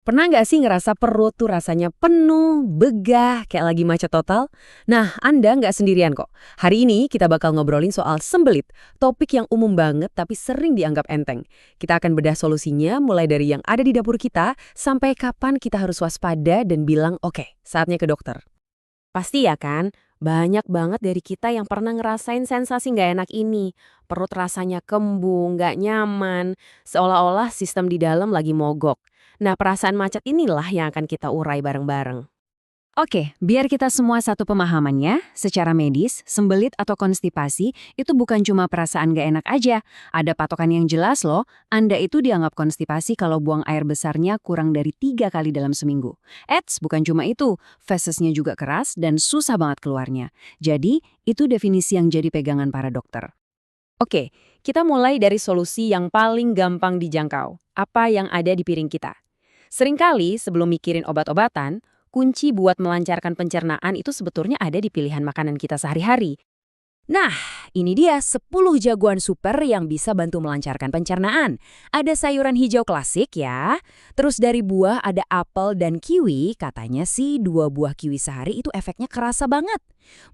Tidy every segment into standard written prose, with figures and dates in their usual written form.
Pernah nggak sih ngerasa perut tuh rasanya penuh, begah, kayak lagi macet total? Nah, Anda nggak sendirian kok. Hari ini kita bakal ngobrolin soal sembelit, topik yang umum banget tapi sering dianggap enteng. Kita akan bedah solusinya mulai dari yang ada di dapur kita, sampai kapan kita harus waspada dan bilang, oke, saatnya ke dokter. Pasti ya kan, banyak banget dari kita yang pernah ngerasain sensasi nggak enak ini. Perut rasanya kembung, nggak nyaman, seolah-olah sistem di dalam lagi mogok. Nah, perasaan macet inilah yang akan kita urai bareng-bareng. Oke, biar kita semua satu pemahamannya, secara medis, sembelit atau konstipasi itu bukan cuma perasaan gak enak aja. Ada patokan yang jelas loh, Anda itu dianggap konstipasi kalau buang air besarnya kurang dari 3 kali dalam seminggu. Eits, bukan cuma itu, fesesnya juga keras dan susah banget keluarnya. Jadi, itu definisi yang jadi pegangan para dokter. Oke, kita mulai dari solusi yang paling gampang dijangkau. Apa yang ada di piring kita? Seringkali sebelum mikirin obat-obatan, kunci buat melancarkan pencernaan itu sebetulnya ada di pilihan makanan kita sehari-hari. Nah, ini dia 10 jagoan super yang bisa bantu melancarkan pencernaan. Ada sayuran hijau klasik ya. Terus dari buah ada apel dan kiwi, katanya sih 2 buah kiwi sehari itu efeknya kerasa banget.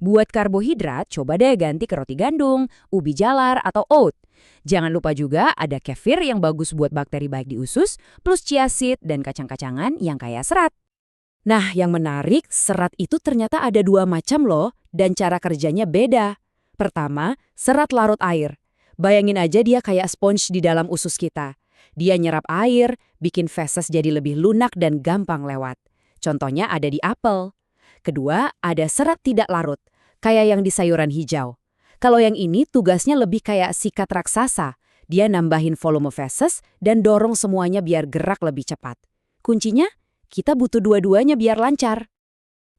Buat karbohidrat, coba deh ganti ke roti gandum, ubi jalar, atau oat. Jangan lupa juga ada kefir yang bagus buat bakteri baik di usus, plus chia seed dan kacang-kacangan yang kaya serat. Nah, yang menarik, serat itu ternyata ada 2 macam loh, dan cara kerjanya beda. Pertama, serat larut air. Bayangin aja dia kayak sponge di dalam usus kita. Dia nyerap air, bikin feses jadi lebih lunak dan gampang lewat. Contohnya ada di apel. Kedua, ada serat tidak larut, kayak yang di sayuran hijau. Kalau yang ini tugasnya lebih kayak sikat raksasa. Dia nambahin volume feses dan dorong semuanya biar gerak lebih cepat. Kuncinya, kita butuh dua-duanya biar lancar.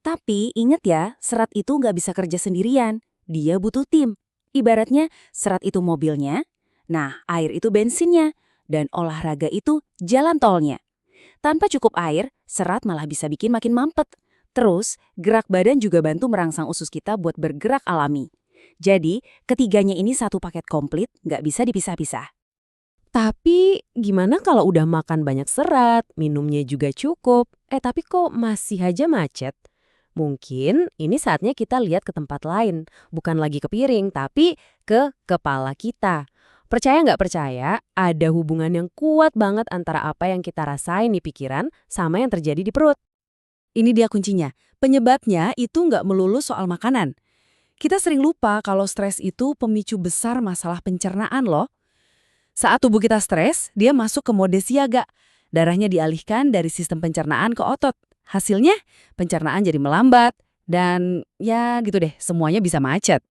Tapi ingat ya, serat itu nggak bisa kerja sendirian. Dia butuh tim. Ibaratnya serat itu mobilnya, nah air itu bensinnya, dan olahraga itu jalan tolnya. Tanpa cukup air, serat malah bisa bikin makin mampet. Terus, gerak badan juga bantu merangsang usus kita buat bergerak alami. Jadi, ketiganya ini satu paket komplit, nggak bisa dipisah-pisah. Tapi gimana kalau udah makan banyak serat, minumnya juga cukup, tapi kok masih aja macet? Mungkin ini saatnya kita lihat ke tempat lain, bukan lagi ke piring, tapi ke kepala kita. Percaya nggak percaya, ada hubungan yang kuat banget antara apa yang kita rasain di pikiran sama yang terjadi di perut. Ini dia kuncinya. Penyebabnya itu nggak melulu soal makanan. Kita sering lupa kalau stres itu pemicu besar masalah pencernaan loh. Saat tubuh kita stres, dia masuk ke mode siaga. Darahnya dialihkan dari sistem pencernaan ke otot. Hasilnya, pencernaan jadi melambat. Dan ya gitu deh, semuanya bisa macet.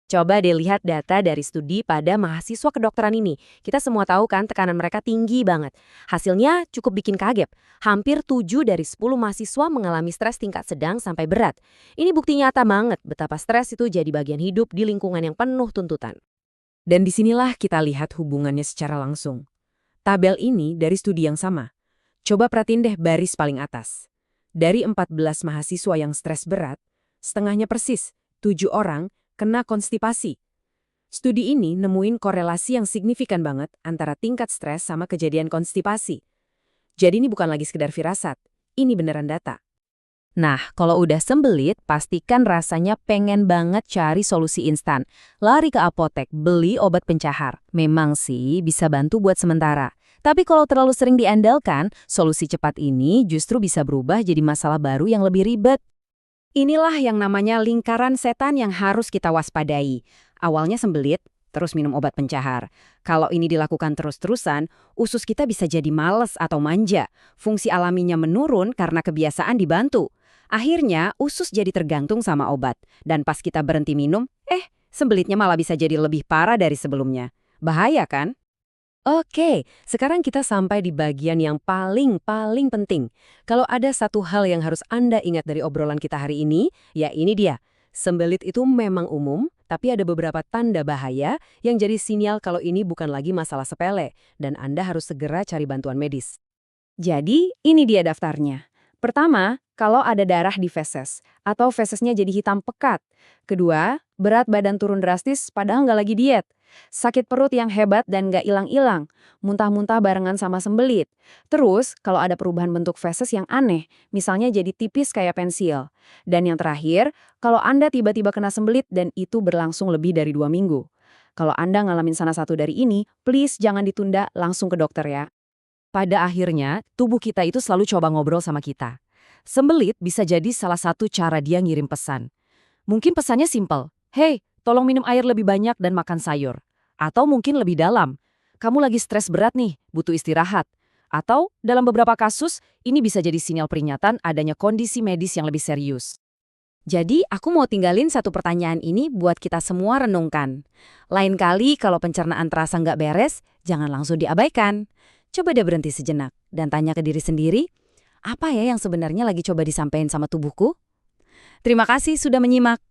Coba deh lihat data dari studi pada mahasiswa kedokteran ini. Kita semua tahu kan tekanan mereka tinggi banget. Hasilnya cukup bikin kaget. Hampir 7 dari 10 mahasiswa mengalami stres tingkat sedang sampai berat. Ini bukti nyata banget betapa stres itu jadi bagian hidup di lingkungan yang penuh tuntutan. Dan disinilah kita lihat hubungannya secara langsung. Tabel ini dari studi yang sama. Coba perhatiin deh baris paling atas. Dari 14 mahasiswa yang stres berat, setengahnya persis, 7 orang kena konstipasi. Studi ini nemuin korelasi yang signifikan banget antara tingkat stres sama kejadian konstipasi. Jadi ini bukan lagi sekedar firasat, ini beneran data. Nah, kalau udah sembelit, pastikan rasanya pengen banget cari solusi instan. Lari ke apotek, beli obat pencahar. Memang sih bisa bantu buat sementara. Tapi kalau terlalu sering diandalkan, solusi cepat ini justru bisa berubah jadi masalah baru yang lebih ribet. Inilah yang namanya lingkaran setan yang harus kita waspadai. Awalnya sembelit, terus minum obat pencahar. Kalau ini dilakukan terus-terusan, usus kita bisa jadi males atau manja. Fungsi alaminya menurun karena kebiasaan dibantu. Akhirnya, usus jadi tergantung sama obat. Dan pas kita berhenti minum, sembelitnya malah bisa jadi lebih parah dari sebelumnya. Bahaya kan? Oke, sekarang kita sampai di bagian yang paling penting. Kalau ada satu hal yang harus Anda ingat dari obrolan kita hari ini, ya ini dia. Sembelit itu memang umum, tapi ada beberapa tanda bahaya yang jadi sinyal kalau ini bukan lagi masalah sepele, dan Anda harus segera cari bantuan medis. Jadi, ini dia daftarnya. Pertama, kalau ada darah di feses, atau fesesnya jadi hitam pekat. Kedua, Berat badan turun drastis padahal nggak lagi diet. Sakit perut yang hebat dan nggak hilang-hilang. Muntah-muntah barengan sama sembelit. Terus, kalau ada perubahan bentuk feses yang aneh, misalnya jadi tipis kayak pensil. Dan yang terakhir, kalau Anda tiba-tiba kena sembelit dan itu berlangsung lebih dari 2 minggu. Kalau Anda ngalamin salah satu dari ini, please jangan ditunda, langsung ke dokter ya. Pada akhirnya, tubuh kita itu selalu coba ngobrol sama kita. Sembelit bisa jadi salah satu cara dia ngirim pesan. Mungkin pesannya simpel, "Hey, tolong minum air lebih banyak dan makan sayur." Atau mungkin lebih dalam, "Kamu lagi stres berat nih, butuh istirahat." Atau dalam beberapa kasus, ini bisa jadi sinyal peringatan adanya kondisi medis yang lebih serius. Jadi, aku mau tinggalin satu pertanyaan ini buat kita semua renungkan. Lain kali kalau pencernaan terasa nggak beres, jangan langsung diabaikan. Coba deh berhenti sejenak dan tanya ke diri sendiri, apa ya yang sebenarnya lagi coba disampaikan sama tubuhku? Terima kasih sudah menyimak.